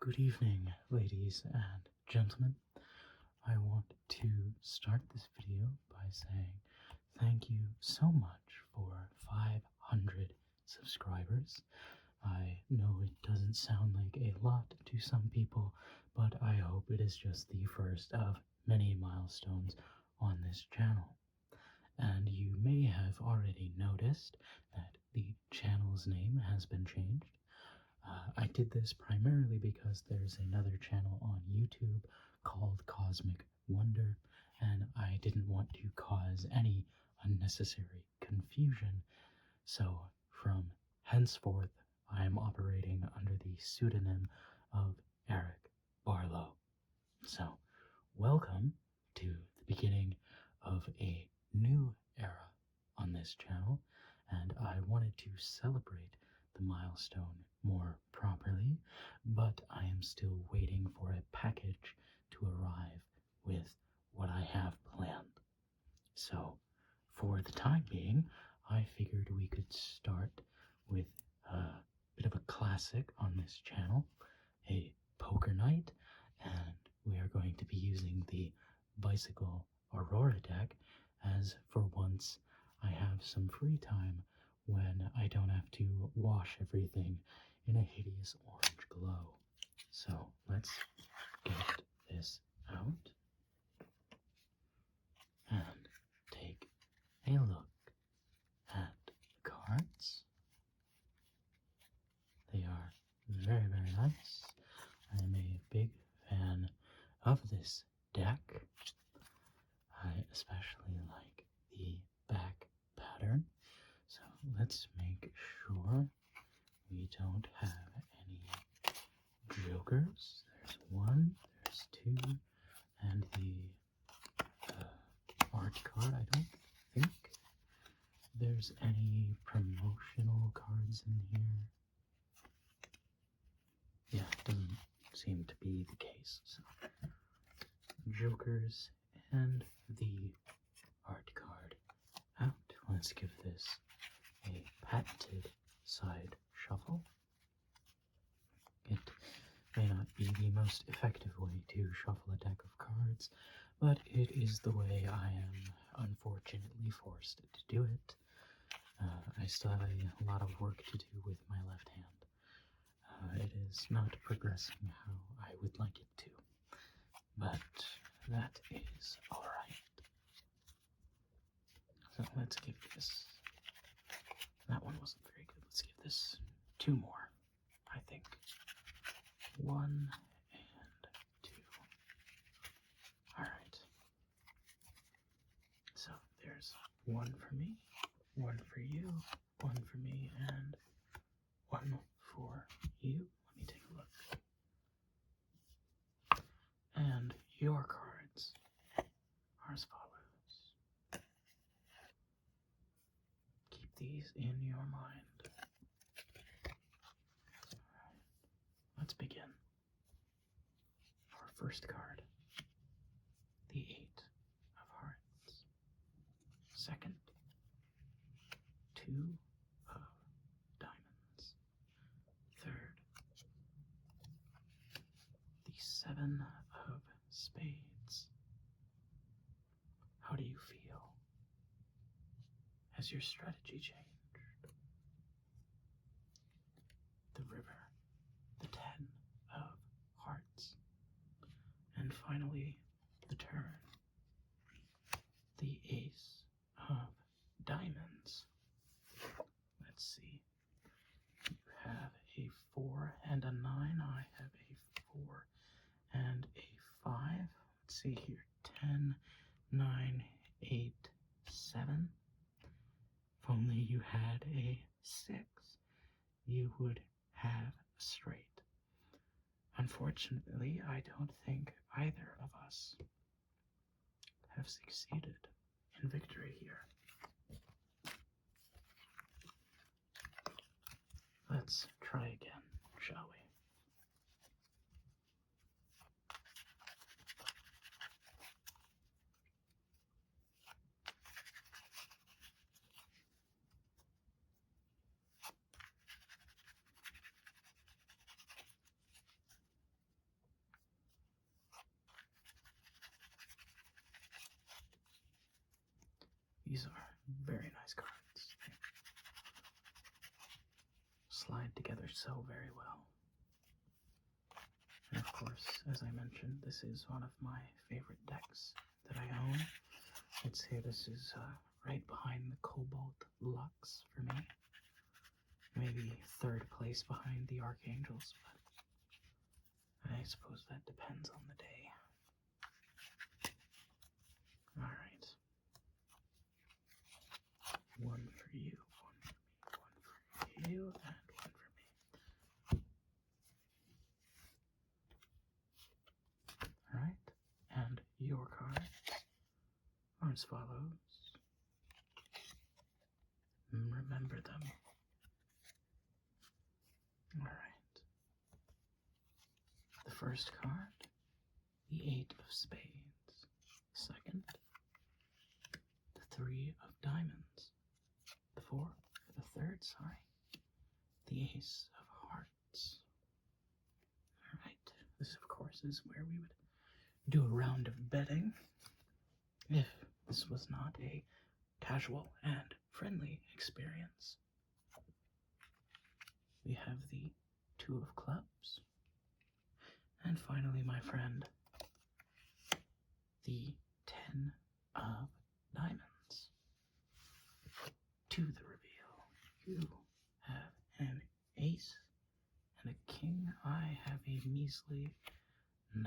Good evening, ladies and gentlemen. I want to start this video by saying thank you so much for 500 subscribers. I know it doesn't sound like a lot to some people, but I hope it is just the first of many milestones on this channel. And you may have already noticed that the channel's name has been changed. I did this primarily because there's another channel on YouTube called Cosmic Wonder, and I didn't want to cause any unnecessary confusion. So, from henceforth, I am operating under the pseudonym of Eric Barlow. So, welcome to the beginning of a new era on this channel, and I wanted to celebrate the milestone more properly, but I am still waiting for a package to arrive with what I have planned. So, for the time being, I figured we could start with a bit of a classic on this channel, a poker night, and we are going to be using the Bicycle Aurora deck, as for once I have some free time when I don't have to wash everything in a hideous orange glow. So let's get this out and take a look at the cards. They are very, very nice. I am a big fan of this deck. I especially like the back pattern. So let's make sure we don't have any jokers. There's one, there's two, and the art card. I don't think there's any promotional cards in here. Yeah, it doesn't seem to be the case. So, jokers and the art card out. Let's give this a patented side shuffle. It may not be the most effective way to shuffle a deck of cards, but it is the way I am unfortunately forced to do it. I still have a lot of work to do with my left hand. It is not progressing how I would like it to, but that is alright. So let's give this, that one wasn't very good, let's give this two more, I think. One and two. Alright. So there's one for me, one for you, one for me, and one for you. Let me take a look. And your cards are as follows. Keep these in your mind. Alright, let's begin. Our first card, the Eight of Hearts. Second, Two of Diamonds. Third, the Seven of Spades. How do you feel? Has your strategy changed? The River, the Ten of Hearts. And finally, the turn, the Ace of Diamonds. Let's see. You have a 4 and a 9. I have a 4 and a 5. Let's see here. 10, 9, 8, 7. If only you had a 6, you would have a straight. Unfortunately, I don't think either of us have succeeded in victory here. Let's try again, shall we? These are very nice cards. They slide together so very well. And of course, as I mentioned, this is one of my favorite decks that I own. I'd say this is right behind the Cobalt Lux for me. Maybe third place behind the Archangels, but I suppose that depends on the day. Alright. One for you, one for you, and one for me. Alright, and your cards are as follows. Remember them. Alright. The first card, the 8 of Spades. Second, the 3 of Diamonds. The third, the Ace of Hearts. Alright, this of course is where we would do a round of betting if this was not a casual and friendly experience. We have the 2 of Clubs, and finally, my friend, the 10 of Diamonds. To the reveal, you have an ace and a king. I have a measly 9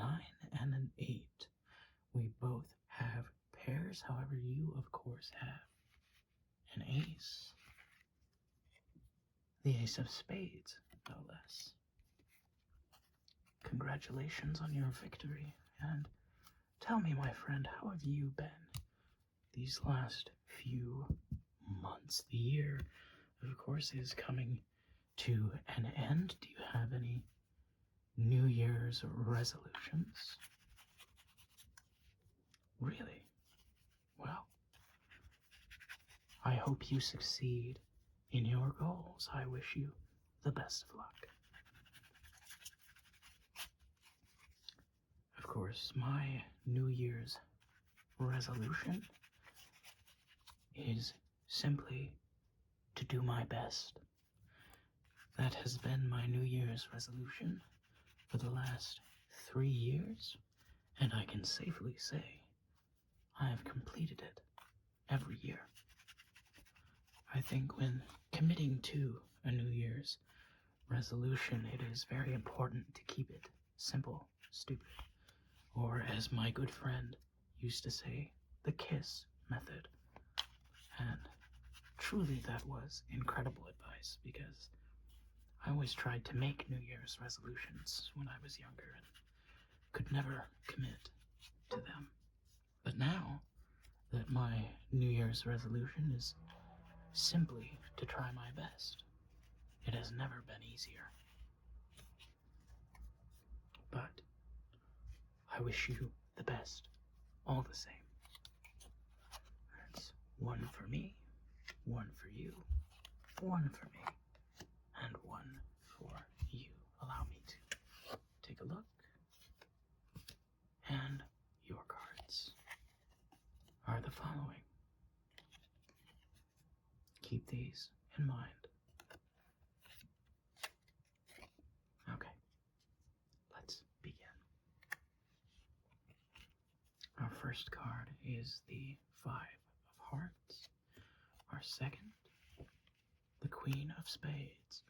and an 8. We both have pairs, however, you, of course, have an ace. The Ace of Spades, no less. Congratulations on your victory, and tell me, my friend, how have you been these last few months? The year, of course, is coming to an end. Do you have any New Year's resolutions? Really? Well, I hope you succeed in your goals. I wish you the best of luck. Of course, my New Year's resolution is simply to do my best. That has been my New Year's resolution for the last 3 years, and I can safely say I have completed it every year. I think when committing to a New Year's resolution, it is very important to keep it simple, stupid, or as my good friend used to say, the KISS method. And truly that was incredible advice, because I always tried to make New Year's resolutions when I was younger and could never commit to them. But now that my New Year's resolution is simply to try my best, it has never been easier. But I wish you the best, all the same. That's one for me, one for you, one for me, and one for you. Allow me to take a look. And your cards are the following. Keep these in mind. Okay, let's begin. Our first card is the 5 of Hearts. Our second, the Queen of Spades.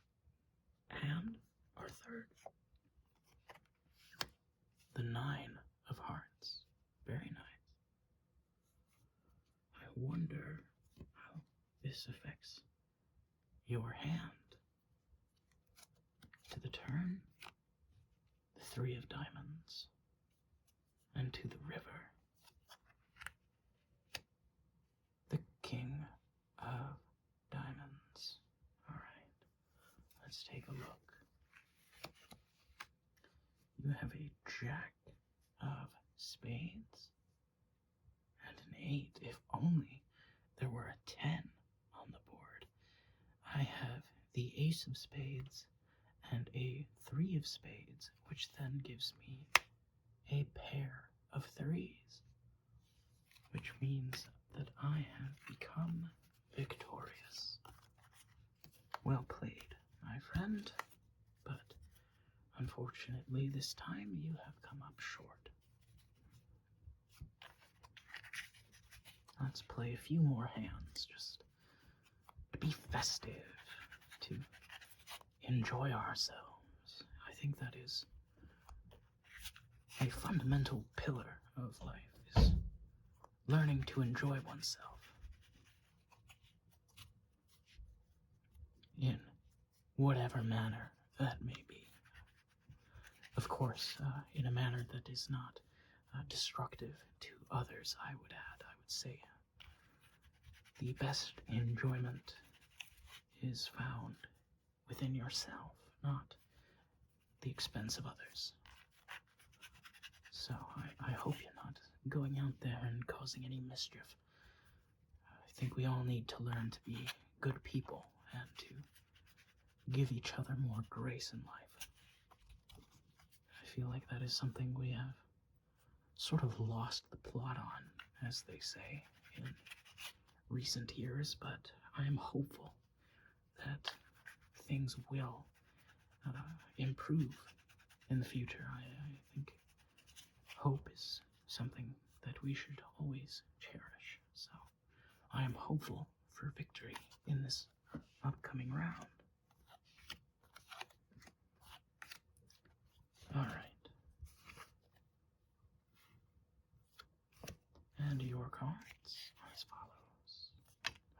And our third, the 9 of Hearts. Very nice. I wonder how this affects your hand. To the turn, the 3 of Diamonds. And to the river, the King of Diamonds. Alright, let's take a look. You have a Jack of Spades and an 8. If only there were a 10 on the board. I have the Ace of Spades and a 3 of Spades, which then gives me a pair of 3s, which means that I have become victorious. Well played, my friend, but unfortunately this time you have come up short. Let's play a few more hands, just to be festive, to enjoy ourselves. I think that is a fundamental pillar of life, is learning to enjoy oneself in whatever manner that may be. Of course, in a manner that is not destructive to others, I would add. I would say the best enjoyment is found within yourself, not the expense of others. So I hope you're not going out there and causing any mischief. I think we all need to learn to be good people and to give each other more grace in life. I feel like that is something we have sort of lost the plot on, as they say, in recent years, but I am hopeful that things will improve in the future. I think hope is something that we should always cherish. So I am hopeful for victory in this upcoming round. All right. And your cards are as follows.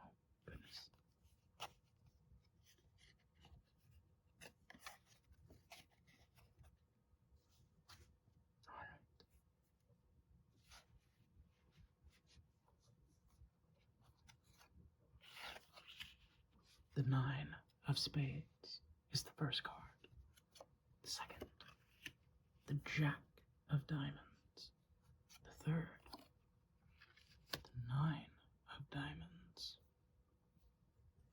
Oh, goodness. All right. The 9 of spades is the first card. The second, the Jack of diamonds. The third, the 9 of diamonds.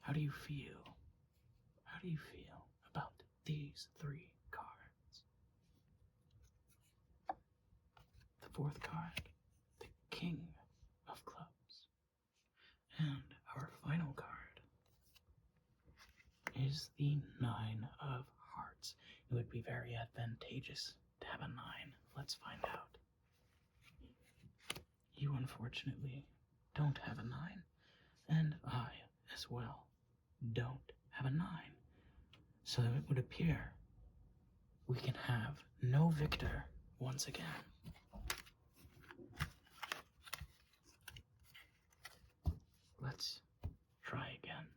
How do you feel? How do you feel about these 3 cards? The fourth card, the King of clubs. And our final card is the 9 of hearts. It would be very advantageous to have a 9. Let's find out. You unfortunately don't have a 9, and I as well don't have a 9. So it would appear we can have no victor once again. Let's try again.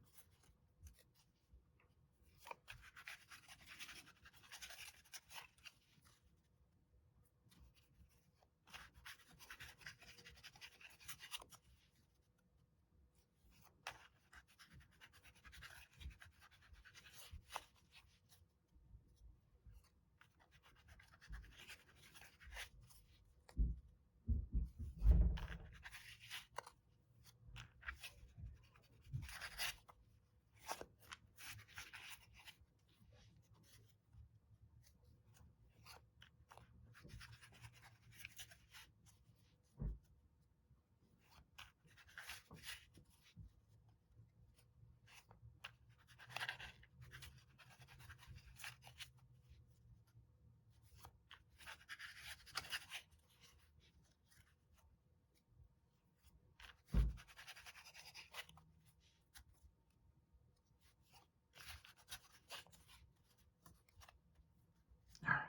Alright.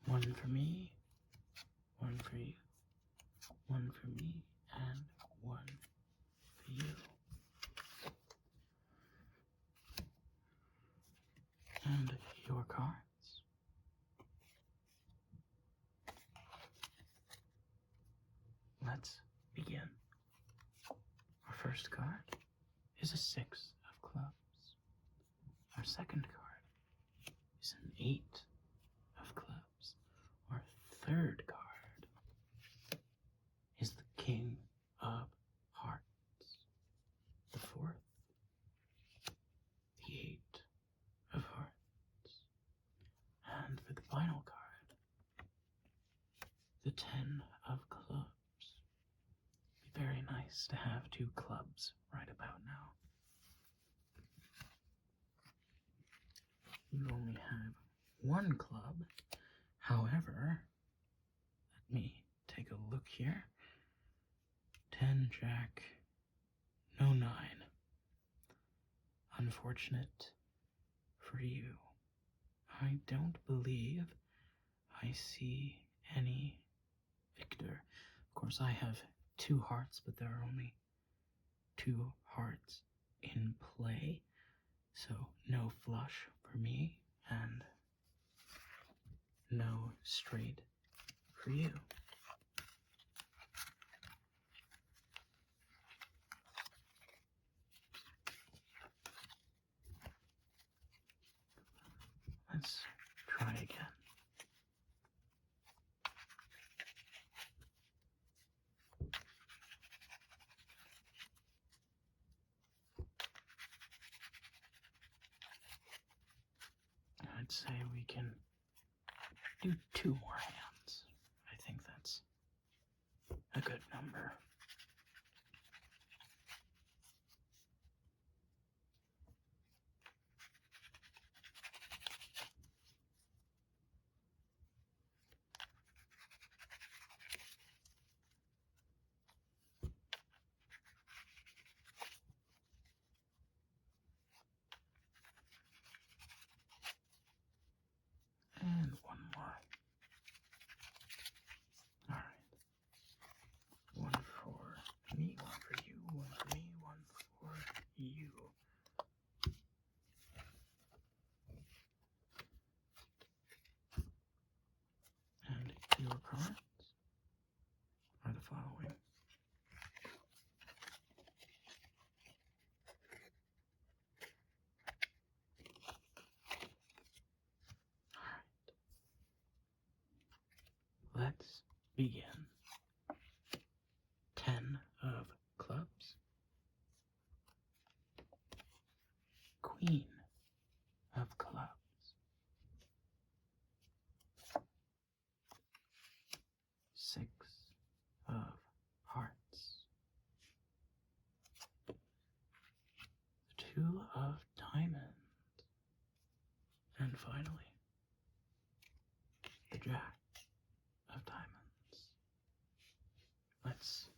1 for me, 1 for you, 1 for me, and 1 for you. And your cards. Let's begin. Our first card is a 6 of clubs. Our second card is an 8 of clubs. Our third card is the King of hearts. The fourth, the 8 of hearts. And for the final card, the 10 of clubs. nice to have two clubs right about now. You only have one club. However, let me take a look here. 10, Jack, no 9. Unfortunate for you. I don't believe I see any victor. Of course, I have 2 hearts, but there are only 2 hearts in play. So no flush for me, and no straight for you. Let's try again. I'd say we can do 2 more hands. I think that's a good number. And 1 more. Alright. 1 for me, 1 for you, 1 for me, 1 for you. And your cards are the following. Let's begin. 10 of clubs. Queen of clubs. 6 of hearts. 2 of diamonds. And finally, the Jack of diamonds. Let's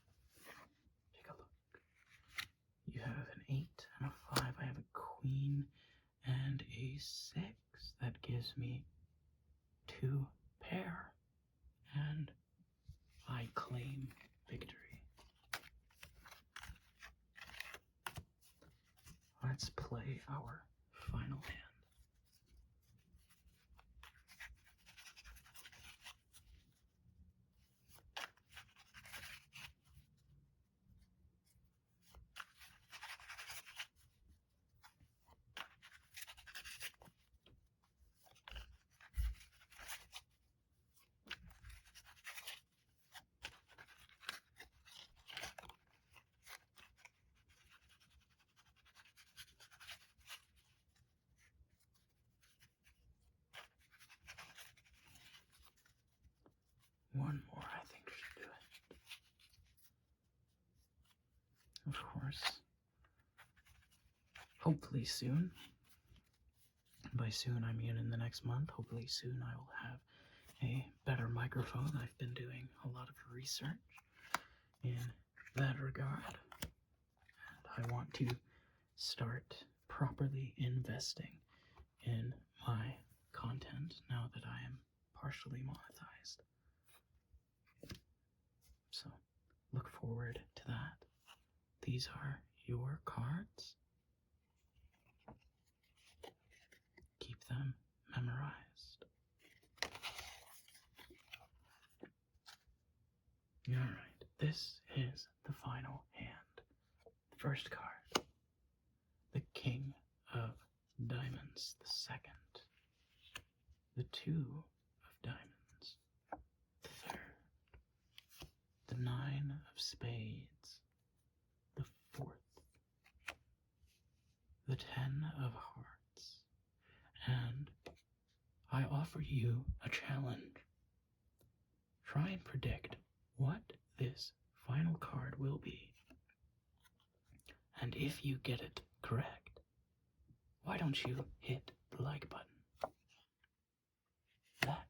take a look. You have an 8 and a 5. I have a queen and a 6. That gives me 2 pair. And I claim victory. Let's play our final hand. One more, I think, should do it. Of course. Hopefully soon. By soon, I mean in the next month. Hopefully soon I will have a better microphone. I've been doing a lot of research in that regard. And I want to start properly investing in my content now that I am partially monetized. So look forward to that. These are your cards. Keep them memorized. Alright, this is the final hand. The first card, the King of Diamonds. The second, the 2 of Diamonds. The third, the 9 of Spades. The 4th, the 10 of Hearts. And I offer you a challenge. Try and predict what this final card will be And if you get it correct, why don't you hit the like button? That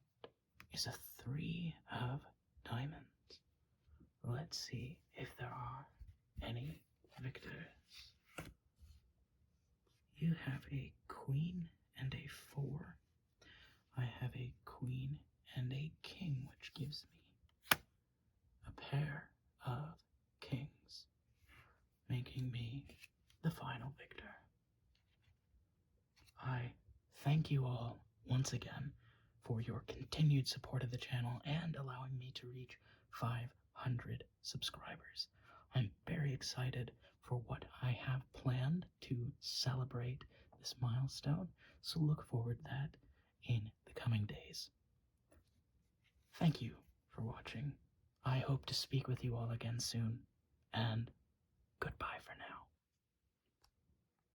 is a 3 of diamonds. Let's see if there are any victors. You have a queen and a 4. I have a queen and a king, which gives me a pair of kings, making me the final victor. I thank you all once again for your continued support of the channel and allowing me to reach 500 subscribers. I'm very excited for what I have planned to celebrate this milestone, so look forward to that in the coming days. Thank you for watching. I hope to speak with you all again soon, and